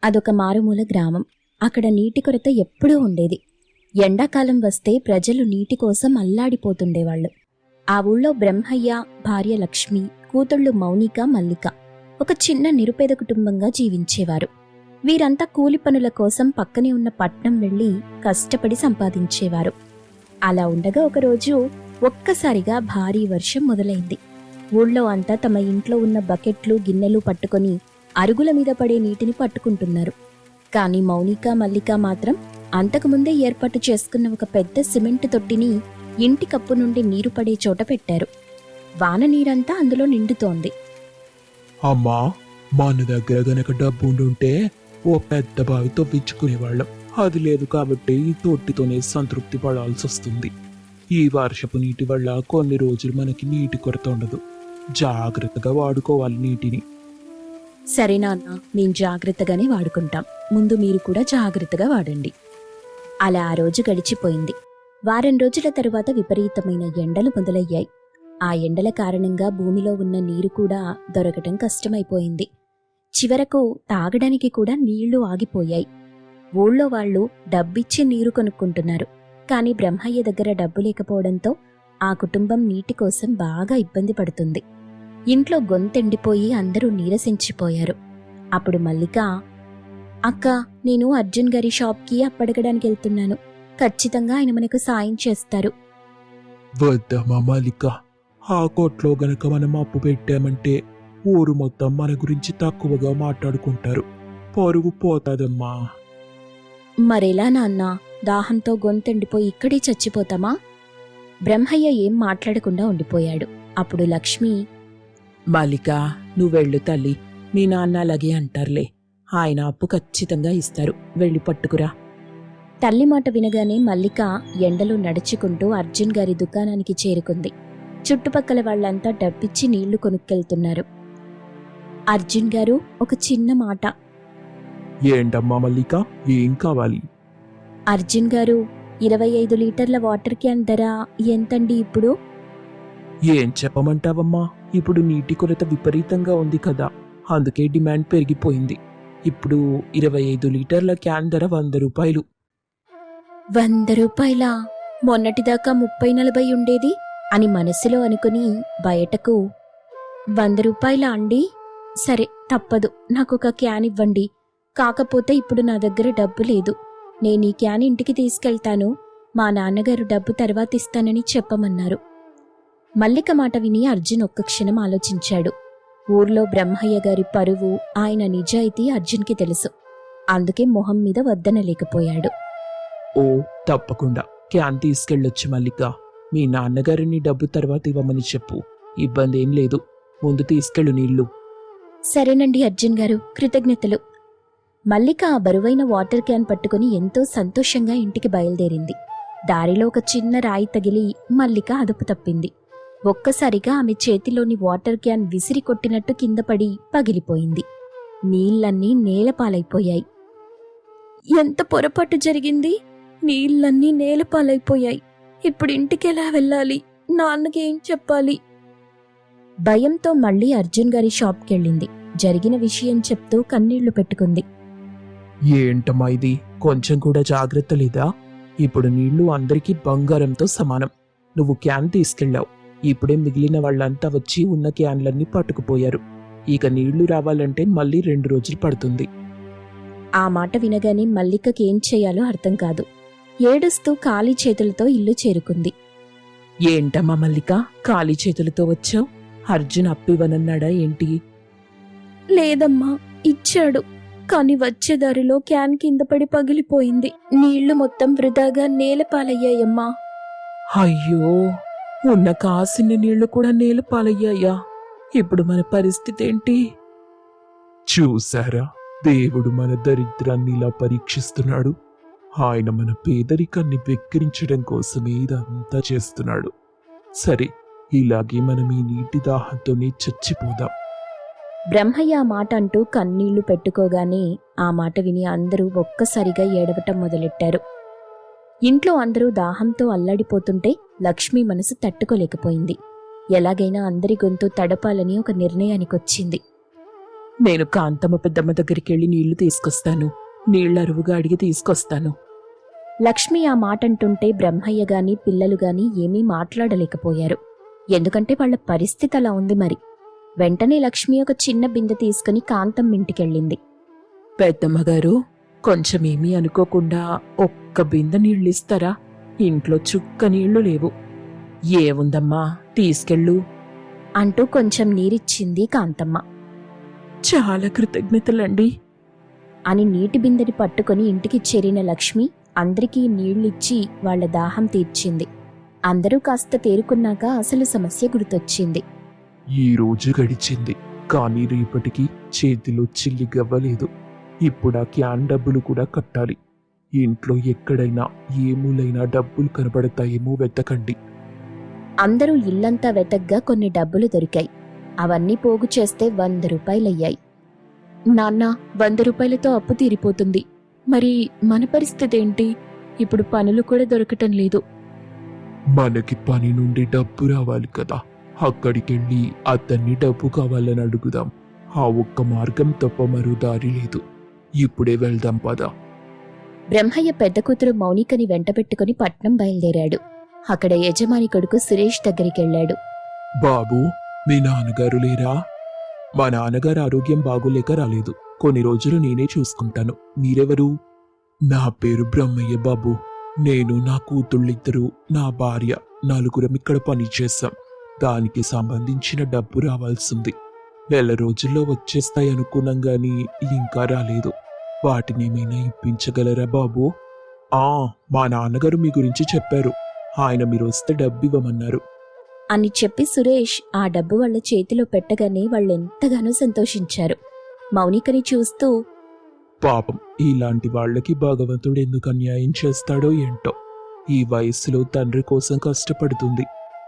అదొక మారుమూల గ్రామం. అక్కడ నీటి కొరత ఎప్పుడూ ఉండేది. ఎండాకాలం వస్తే ప్రజలు నీటి కోసం అల్లాడిపోతుండేవాళ్లు. ఆ ఊళ్ళో బ్రహ్మయ్య, భార్య లక్ష్మి, కూతుళ్లు మౌనిక, మల్లిక ఒక చిన్న నిరుపేద కుటుంబంగా జీవించేవారు. వీరంతా కూలి పనుల కోసం పక్కనే ఉన్న పట్నం వెళ్లి కష్టపడి సంపాదించేవారు. అలా ఉండగా ఒకరోజు ఒక్కసారిగా భారీ వర్షం మొదలైంది. ఊళ్ళో అంతా తమ ఇంట్లో ఉన్న బకెట్లు, గిన్నెలు పట్టుకొని అరుగుల మీద పడే నీటిని పట్టుకుంటున్నారు. కాని మౌనిక, మల్లిక మాత్రం అంతకుముందే ఏర్పాటు చేసుకున్న ఒక పెద్ద సిమెంట్ తొట్టిని ఇంటి కప్పు నుండి నీరు పడే చోట పెట్టారు. వాన నీరంతా అందులో నిండుతోంది. అమ్మా, మన దగ్గర గనక డబ్బు ఉండుంటే ఓ పెద్ద బావి తవ్వించుకునేవాళ్ళం. అది లేదు కాబట్టి ఈ తొట్టితోనే సంతృప్తి పడాల్సి వస్తుంది. ఈ వర్షపు నీటి వల్ల కొన్ని రోజులు మనకి నీటి కొరత ఉండదు. జాగ్రత్తగా వాడుకోవాలి నీటిని. సరే నాన్న, మేం జాగ్రత్తగానే వాడుకుంటాం. ముందు మీరు కూడా జాగ్రత్తగా వాడండి. అలా ఆ రోజు గడిచిపోయింది. వారం రోజుల తరువాత విపరీతమైన ఎండలు మొదలయ్యాయి. ఆ ఎండల కారణంగా భూమిలో ఉన్న నీరు కూడా దొరకటం కష్టమైపోయింది. చివరకు తాగడానికి కూడా నీళ్లు ఆగిపోయాయి. ఊళ్ళో వాళ్ళు డబ్బిచ్చి నీరు కొనుక్కుంటున్నారు. కాని బ్రహ్మయ్య దగ్గర డబ్బు లేకపోవడంతో ఆ కుటుంబం నీటి కోసం బాగా ఇబ్బంది పడుతుంది. ఇంట్లో గొంతెండిపోయి అందరూ నీరసించిపోయారు. అప్పుడు మల్లిక, అక్క, నేను అర్జున్ గారి షాప్కి అప్పడగడానికి వెళ్తున్నాను. ఖచ్చితంగా ఆయన మనకు సాయం చేస్తారు. వద్దమ్మా మల్లిక, ఆ కొట్లో గనక మనం అప్పు పెట్టామంటే ఊరు మొత్తం మన గురించి తక్కువగా మాట్లాడుకుంటారు. పరుగు పోతాదమ్మా. మరెలా నాన్న? దాహంతో గొంతెండిపోయి ఇక్కడే చచ్చిపోతామా? బ్రహ్మయ్య ఏం మాట్లాడకుండా ఉండిపోయాడు. అప్పుడు లక్ష్మి, మల్లిక, నువ్వెళ్ళు తల్లి. మీ నాన్న అలాగే అంటారులే. ఆయన అప్పు ఖచ్చితంగా ఇస్తారు. వెళ్ళి పట్టుకురా. తల్లి మాట వినగానే మల్లిక ఎండలో నడుచుకుంటూ అర్జున్ గారి దుకాణానికి చేరుకుంది. చుట్టుపక్కల వాళ్లంతా డబ్బిచ్చి నీళ్లు కొనుక్కెళ్తున్నారు. అర్జున్ గారు, ఒక చిన్న మాట. ఏంటమ్మా మల్లిక, ఏం కావాలి? అర్జున్ గారు, 25 లీటర్ల వాటర్ క్యాన్ ధర ఎంతండి ఇప్పుడు? ఏం చెప్పమంటావమ్మా, ఇప్పుడు నీటి కొరత విపరీతంగా ఉంది కదా, అందుకే డిమాండ్ పెరిగిపోయింది. ఇప్పుడు 25 లీటర్ల క్యాన్ ధర 100 రూపాయలు. 100 రూపాయలా? మొన్నటిదాకా 30-40 ఉండేది అని మనసులో అనుకుని బయటకు, 100 రూపాయలా అండి? సరే, తప్పదు, నాకొక క్యాన్ ఇవ్వండి. కాకపోతే ఇప్పుడు నా దగ్గర డబ్బు లేదు. నేను ఈ క్యాన్ ఇంటికి తీసుకెళ్తాను. మా నాన్నగారు డబ్బు తర్వాత ఇస్తానని చెప్పమన్నారు. మల్లిక మాట విని అర్జున్ ఒక్క క్షణం ఆలోచించాడు. ఊర్లో బ్రహ్మయ్య గారి పరువు, ఆయన నిజాయితీ అర్జున్కి తెలుసు. అందుకే మొహం మీద వద్దనలేకపోయాడు. ఓ, తప్పకుండా క్యాన్ తీసుకెళ్ళొచ్చు మల్లిక. మీ నాన్నగారిని డబ్బు తర్వాత ఇవ్వమని చెప్పు. ఇబ్బంది ఏం లేదు. ముందు తీసుకెళ్ళు నీళ్లు. సరేనండి అర్జున్ గారు, కృతజ్ఞతలు. మల్లిక ఆ బరువైన వాటర్ క్యాన్ పట్టుకుని ఎంతో సంతోషంగా ఇంటికి బయలుదేరింది. దారిలో ఒక చిన్న రాయి తగిలి మల్లిక అదుపు తప్పింది. ఒక్కసారిగా ఆమె చేతిలోని వాటర్ క్యాన్ విసిరి కొట్టినట్టు కింద పడి పగిలిపోయింది. నీళ్లన్నీ నేలపాలైపోయాయి. ఎంత పొరపాటు జరిగింది! నీళ్లన్నీ నేలపాలైపోయాయి. ఇప్పుడు ఇంటికెలా వెళ్ళాలి? నాన్నకేం చెప్పాలి? భయంతో మళ్లీ అర్జున్ గారి షాప్కెళ్ళింది. జరిగిన విషయం చెప్తూ కన్నీళ్లు పెట్టుకుంది. ఏంటమ్మా ఇది, కొంచెం కూడా జాగ్రత్త లేదా? ఇప్పుడు నీళ్లు అందరికీ బంగారంతో సమానం. నువ్వు క్యాన్ తీసుకెళ్ళావు. ఇప్పుడే మిగిలిన వాళ్ళంతా వచ్చి ఉన్న క్యాన్లన్నీ పట్టుకుపోయారు. ఇక నీళ్లు రావాలంటే మళ్ళీ 2 రోజులు పడుతుంది. ఆ మాట వినగానే మల్లికకేం చేయాలో అర్థం కాదు. ఏడుస్తూ ఖాళీ చేతులతో ఇల్లు చేరుకుంది. ఏంటమ్మా మల్లిక, ఖాళీ చేతులతో వచ్చావు? అర్జున్ అప్పివ్వనన్నాడా ఏంటి? లేదమ్మా, ఇచ్చాడు. కాని వచ్చే దారిలో క్యాన్ కింద పడి పగిలిపోయింది. నీళ్లు మొత్తం వృధాగా నేలపాలయ్యాయమ్మా. అయ్యో, ఉన్న కాసిన నీళ్లు కూడా నేలపాలయ్యాయా? ఇప్పుడు మన పరిస్థితి ఏంటి? చూసారా, దేవుడు మన దరిద్రాన్ని ఇలా పరీక్షిస్తున్నాడు. ఆయన మన పేదరికాన్ని వెక్కిరించడం కోసమే ఇదంతా చేస్తున్నాడు. సరే, ఇలాగే మనం ఈ నీటి దాహంతోనే చచ్చిపోదాం. బ్రహ్మయ్య ఆ మాట అంటూ కన్నీళ్లు పెట్టుకోగానే ఆ మాట విని అందరూ ఒక్కసారిగా ఏడవటం మొదలెట్టారు. ఇంట్లో అందరూ దాహంతో అల్లాడిపోతుంటే లక్ష్మి మనసు తట్టుకోలేకపోయింది. ఎలాగైనా అందరి గొంతు తడపాలని ఒక నిర్ణయానికొచ్చింది. నేను కాంతమ్మ పెద్దమ్మ దగ్గరికి వెళ్ళి నీళ్లు తీసుకొస్తాను. నీళ్లు అరువుగా అడిగి తీసుకొస్తాను. లక్ష్మి ఆ మాటంటుంటే బ్రహ్మయ్య గాని పిల్లలు గాని ఏమీ మాట్లాడలేకపోయారు. ఎందుకంటే వాళ్ళ పరిస్థితి అలా ఉంది మరి. వెంటనే లక్ష్మి ఒక చిన్న బిందె తీసుకుని కాంతమ్మ ఇంటికెళ్ళింది. పెద్దమ్మగారు, కొంచెమేమీ అనుకోకుండా ఒక్క బిందె నీళ్ళిస్తారా? ఇంట్లో చుక్క నీళ్లు లేవు. ఏముందమ్మా, తీసుకెళ్ళు అంటూ కొంచెం నీరిచ్చింది కాంతమ్మ. చాలా కృతజ్ఞతలండి అని నీటి బిందెని పట్టుకుని ఇంటికి చేరిన లక్ష్మి అందరికీ నీళ్లిచ్చి వాళ్ల దాహం తీర్చింది. అందరూ కాస్త తేరుకున్నాక అసలు సమస్య గుర్తొచ్చింది. ఈ రోజు గడిచింది, కానీ రేపటికి చేతిలో చిల్లి గవ్వలేదు. ఇప్పుడు ఆ క్యాన్ డబ్బులు కూడా కట్టాలి. ఇంట్లో ఎక్కడైనా ఏ మూలైనా డబ్బులు కనబడతాయేమో వెతకండి. అందరూ ఇల్లంతా వెతగ్గా కొన్ని డబ్బులు దొరికాయి. అవన్నీ పోగు చేస్తే 100 రూపాయలయ్యాయి. నాన్న, 100 రూపాయలతో అప్పు తీరిపోతుంది. మరి మన పరిస్థితి ఏంటి? ఇప్పుడు పనులు కూడా దొరకటం లేదు. మనకి పని నుండి డబ్బు రావాలి కదా, అక్కడికెళ్ళి అతన్ని డబ్బు కావాలని అడుగుదాం. ఆ ఒక్క మార్గం తప్ప మరో దారి లేదు. ఇప్పుడే వెళ్దాం పదా. బ్రహ్మయ్య పెద్ద కూతురు మౌనికని వెంటబెట్టుకుని పట్నం బయలుదేరాడు. అక్కడ యజమాని కొడుకు సురేష్ దగ్గరికెళ్లాడు. బాబూ, మీ నాన్నగారు లేరా? మా నాన్నగారు ఆరోగ్యం బాగోలేక రాలేదు. కొన్ని రోజులు నేనే చూసుకుంటాను. మీరెవరు? నా పేరు బ్రహ్మయ్య బాబు. నేను, నా కూతుళ్ళిద్దరూ, నా భార్య, నలుగురం ఇక్కడ పనిచేశాం. దానికి సంబంధించిన డబ్బు రావాల్సింది. నెల రోజుల్లో వచ్చేస్తాయి అనుకున్నాం గాని ఇంకా రాలేదు. వాటినేమైనా ఇప్పించగలరా బాబు? మా నాన్నగారు మీ గురించి చెప్పారు. ఆయన మీరు వస్తే డబ్బు ఇవ్వమన్నారు అని చెప్పి సురేష్ ఆ డబ్బు వాళ్ళ చేతిలో పెట్టగానే వాళ్ళెంతగానో సంతోషించారు. మౌనికని చూస్తూ, పాపం, ఇలాంటి వాళ్ళకి భగవంతుడు ఎందుకు అన్యాయం చేస్తాడో ఏంటో. ఈ వయస్సులో తండ్రి కోసం కష్టపడుతుంది,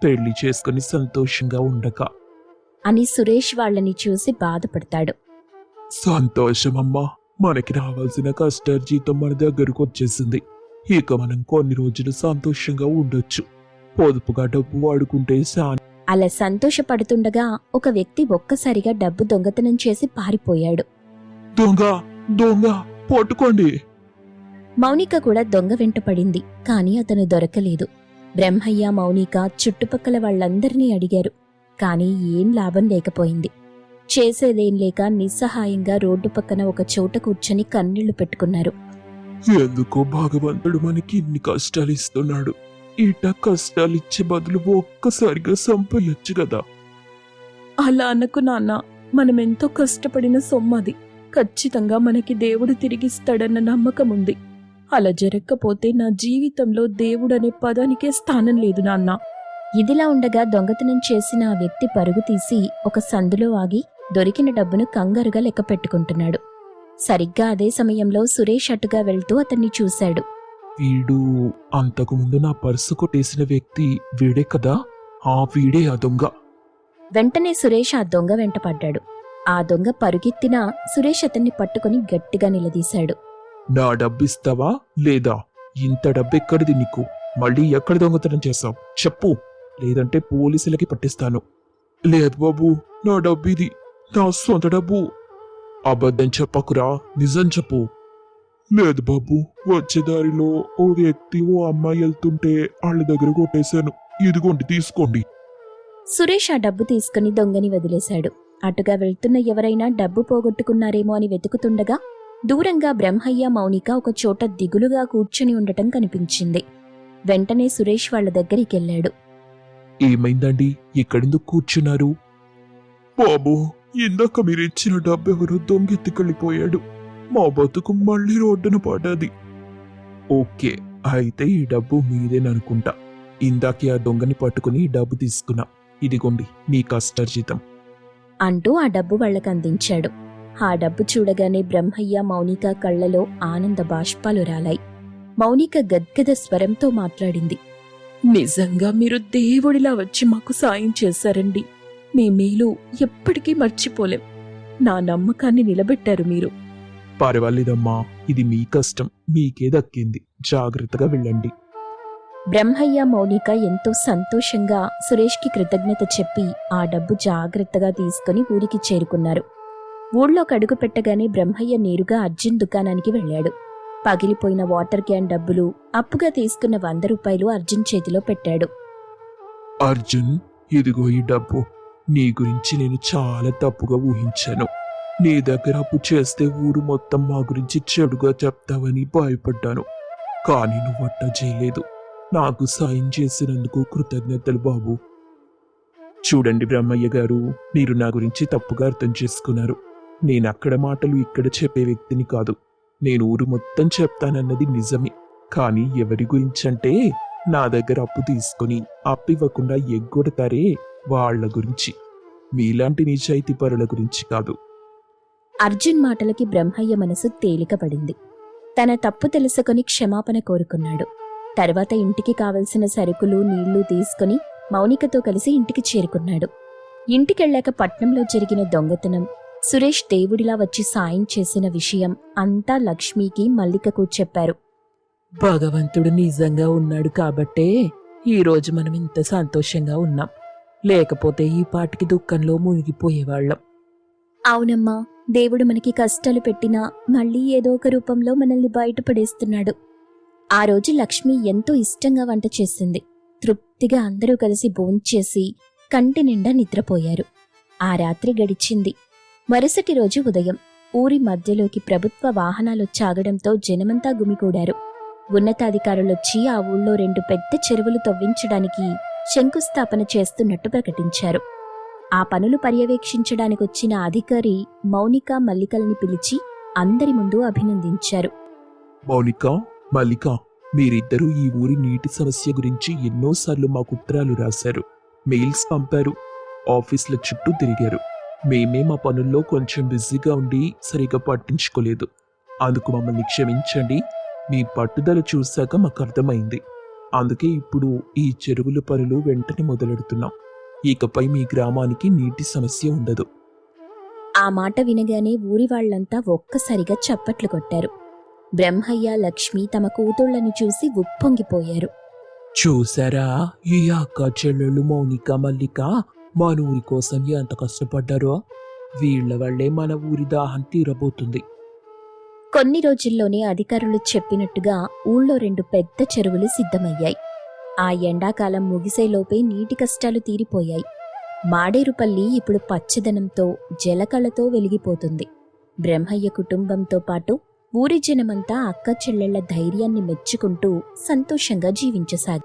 పెళ్లి చేసుకుని సంతోషంగా ఉండక. అని సురేష్ వాళ్ళని చూసి బాధపడతాడు. సంతోషమమ్మా, మనకి రావాల్సిన కష్టార్జితం మన దగ్గరకు వచ్చేసింది. ఇక మనం కొన్ని రోజులు సంతోషంగా ఉండొచ్చు. పొదుపుగా డబ్బు వాడుకుంటే అలా సంతోషపడుతుండగా ఒక వ్యక్తి ఒక్కసారిగా డబ్బు దొంగతనం చేసి పారిపోయాడు. దొంగ దొంగ పట్టుకోండి. మౌనిక కూడా దొంగ వెంట పడింది. కాని అతను దొరకలేదు. బ్రహ్మయ్య, మౌనిక చుట్టుపక్కల వాళ్ళందరినీ అడిగారు. కాని ఏం లాభం లేకపోయింది. చేసేదేం లేక నిస్సహాయంగా రోడ్డు పక్కన ఒక చోట కూర్చొని కన్నీళ్లు పెట్టుకున్నారు. ఎందుకో భగవంతుడు మనకి ఇన్ని కష్టాలు ఇస్తున్నాడు. ఇట కష్టాలిచ్చే బదులు ఒక్కసారిగా సంపయొచ్చు కదా. అలా అనకు నాన్న, మనమెంతో కష్టపడిన సొమ్మది. ఖచ్చితంగా మనకి దేవుడు తిరిగిస్తాడన్న నమ్మకం ఉంది. అలా జరగకపోతే నా జీవితంలో దేవుడనే పదానికే స్థానం లేదు నాన్న. ఇదిలా ఉండగా దొంగతనం చేసిన ఆ వ్యక్తి పరుగు తీసి ఒక సందులో ఆగి దొరికిన డబ్బును కంగారుగా లెక్క పెట్టుకుంటున్నాడు. సరిగ్గా అదే సమయంలో సురేష్ అటుగా వెళ్తూ అతన్ని చూశాడు. వీడు అంతకుముందు నా పర్సు కొట్టేసిన వ్యక్తి వీడే కదా? వీడే ఆ దొంగ. వెంటనే సురేష్ ఆ దొంగ వెంట పడ్డాడు. ఆ దొంగ పరుగెత్తినా సురేష్ అతన్ని పట్టుకుని గట్టిగా నిలదీశాడు. నా డబ్బిస్తావా లేదా? ఇంత డబ్బెక్కడిది నీకు? మళ్ళీ ఎక్కడ దొంగతనం చేశావు చెప్పు, లేదంటే పోలీసులకి పట్టిస్తాను. లేదు బాబు, నా డబ్బిది, నా సొంత డబ్బు. అబద్ధం చెప్పకురా, నిజం చెప్పు. లేదు బాబు, వచ్చే దారిలో ఓ వ్యక్తి ఓ అమ్మాయి వెళ్తుంటే వాళ్ళ దగ్గర కొట్టేశాను. ఇదిగోండి, తీసుకోండి. సురేష్ ఆ డబ్బు తీసుకుని దొంగని వదిలేశాడు. అటుగా వెళ్తున్న ఎవరైనా డబ్బు పోగొట్టుకున్నారేమో అని వెతుకుతుండగా దూరంగా బ్రహ్మయ్య, మౌనిక ఒక చోట దిగులుగా కూర్చుని ఉండటం కనిపించింది. వెంటనే సురేష్ వాళ్ళ దగ్గరికెళ్ళాడు. ఏమైందండి, ఇక్కడెందుకు కూర్చున్నారు? బాబు, ఇందాక మీరిచ్చిన డబ్బెవరో దొంగెత్తికెళ్ళిపోయాడు. మా బతుకు మళ్ళీ రోడ్డున పడ్డది. ఓకే, అయితే ఈ డబ్బు మీదేననుకుంటా. ఇందాకే ఆ దొంగని పట్టుకుని డబ్బు తీసుకున్నా. ఇదిగోండి మీ కష్టార్జితం అంటూ ఆ డబ్బు వాళ్ళకి అందించాడు. ఆ డబ్బు చూడగానే బ్రహ్మయ్య, మౌనిక కళ్లలో ఆనంద బాష్పాలు రాలాయి. మౌనిక గద్గద స్వరంతో మాట్లాడింది. నిజంగా మీరు దేవుడిలా వచ్చి మాకు సాయం చేశారండి. మీ మేలు ఎప్పటికీ మర్చిపోలేం. నా నమ్మకాన్ని నిలబెట్టారు మీరు. పర్వాలేదమ్మా, ఇది మీ కష్టం, మీకే దక్కింది. జాగ్రత్తగా వెళ్ళండి. బ్రహ్మయ్య, మౌనిక ఎంతో సంతోషంగా సురేష్కి కృతజ్ఞత చెప్పి ఆ డబ్బు జాగ్రత్తగా తీసుకుని ఊరికి చేరుకున్నారు. ఊళ్ళోకి అడుగు పెట్టగానే బ్రహ్మయ్య నేరుగా అర్జున్ దుకాణానికి వెళ్ళాడు. పగిలిపోయిన వాటర్ క్యాన్ డబ్బులు, అప్పుగా తీసుకున్న 100 రూపాయలు అర్జున్ చేతిలో పెట్టాడు. అర్జున్, ఇదిగో ఈ డబ్బు. నీ గురించి నేను చాలా తప్పుగా ఊహించాను. నీ దగ్గర అప్పు చేస్తే ఊరు మొత్తం మా గురించి చెడుగా చెప్తావని భయపడ్డాను. కానీ నువ్వట్టా చేయలేదు. నాకు సాయం చేసినందుకు కృతజ్ఞతలు బాబు. చూడండి బ్రహ్మయ్య గారు, మీరు నా గురించి తప్పుగా అర్థం చేసుకున్నారు. నేను అక్కడ మాటలు ఇక్కడ చెప్పే వ్యక్తిని కాదు. నేను ఊరు మొత్తం చెప్తానన్నది నిజమే. కానీ ఎవరి గురించంటే నా దగ్గర అప్పు తీసుకుని అప్పివ్వకుండా ఎగ్గొడతారే వాళ్ళ గురించి. మీలాంటి నిజాయితీ పరుల గురించి కాదు. అర్జున్ మాటలకి బ్రహ్మయ్య మనసు తేలికపడింది. తన తప్పు తెలుసుకొని క్షమాపణ కోరుకున్నాడు. తర్వాత ఇంటికి కావలసిన సరుకులు, నీళ్లు తీసుకుని మౌనికతో కలిసి ఇంటికి చేరుకున్నాడు. ఇంటికెళ్ళాక పట్నంలో జరిగిన దొంగతనం, సురేష్ దేవుడిలా వచ్చి సాయం చేసిన విషయం అంతా లక్ష్మికి, మల్లికకు చెప్పారు. భగవంతుడు నిజంగా ఉన్నాడు కాబట్టే ఈరోజు మనం ఇంత సంతోషంగా ఉన్నాం. లేకపోతే ఈ పాటికి దుఃఖంలో మునిగిపోయేవాళ్ళం. అవునమ్మా, దేవుడు మనకి కష్టాలు పెట్టినా మళ్ళీ ఏదో ఒక రూపంలో మనల్ని బయటపడేస్తున్నాడు. ఆ రోజు లక్ష్మి ఎంతో ఇష్టంగా వంట చేసింది. తృప్తిగా అందరూ కలిసి భోంచేసి కంటి నిండా నిద్రపోయారు. ఆ రాత్రి గడిచింది. మరుసటి రోజు ఉదయం ఊరి మధ్యలోకి ప్రభుత్వ వాహనాలొచ్చాగడంతో జనమంతా గుమికూడారు. ఉన్నతాధికారులొచ్చి ఆ ఊళ్ళో 2 పెద్ద చెరువులు తవ్వించడానికి శంకుస్థాపన చేస్తున్నట్టు ప్రకటించారు. ఆ పనులు పర్యవేక్షించడానికొచ్చిన అధికారి మౌనిక, మల్లికల్ని పిలిచి అందరి ముందు అభినందించారు. మౌనిక, మల్లిక, మీరిద్దరూ ఈ ఊరి నీటి సమస్య గురించి ఎన్నోసార్లు మాకు ఉత్తరాలు రాశారు, మెయిల్స్ పంపారు, ఆఫీసుల చుట్టూ తిరిగారు. మేమే మా పనుల్లో కొంచెం బిజీగా ఉండి సరిగా పట్టించుకోలేదు. అందుకు మమ్మల్ని క్షమించండి. మీ పట్టుదల చూశాక మాకు అర్థమైంది. అందుకే ఇప్పుడు ఈ చెరువుల పనులు వెంటనే మొదలెడుతున్నాం. ఇకపై మీ గ్రామానికి నీటి సమస్య ఉండదు. ఆ మాట వినగానే ఊరి వాళ్లంతా ఒక్కసారిగా చప్పట్లు కొట్టారు. బ్రహ్మయ్య, లక్ష్మి తమ కూతుళ్లను చూసి ఉప్పొంగిపోయారు. చూసారా, ఈ అక్క చెల్లెళ్ళు మౌనిక, మల్లిక మన ఊరి కోసం ఎంత కష్టపడ్డారో. వీళ్ల వల్లే మన ఊరి దాహం తీరబోతుంది. కొన్ని రోజుల్లోనే అధికారులు చెప్పినట్టుగా ఊళ్ళో 2 పెద్ద చెరువులు సిద్ధమయ్యాయి. ఆ ఎండాకాలం ముగిసేలోపే నీటి కష్టాలు తీరిపోయాయి. మాడేరుపల్లి ఇప్పుడు పచ్చదనంతో, జలకళతో వెలిగిపోతుంది. బ్రహ్మయ్య కుటుంబంతో పాటు ఊరి జనమంతా అక్క చెల్లెళ్ల ధైర్యాన్ని మెచ్చుకుంటూ సంతోషంగా జీవించసాగారు.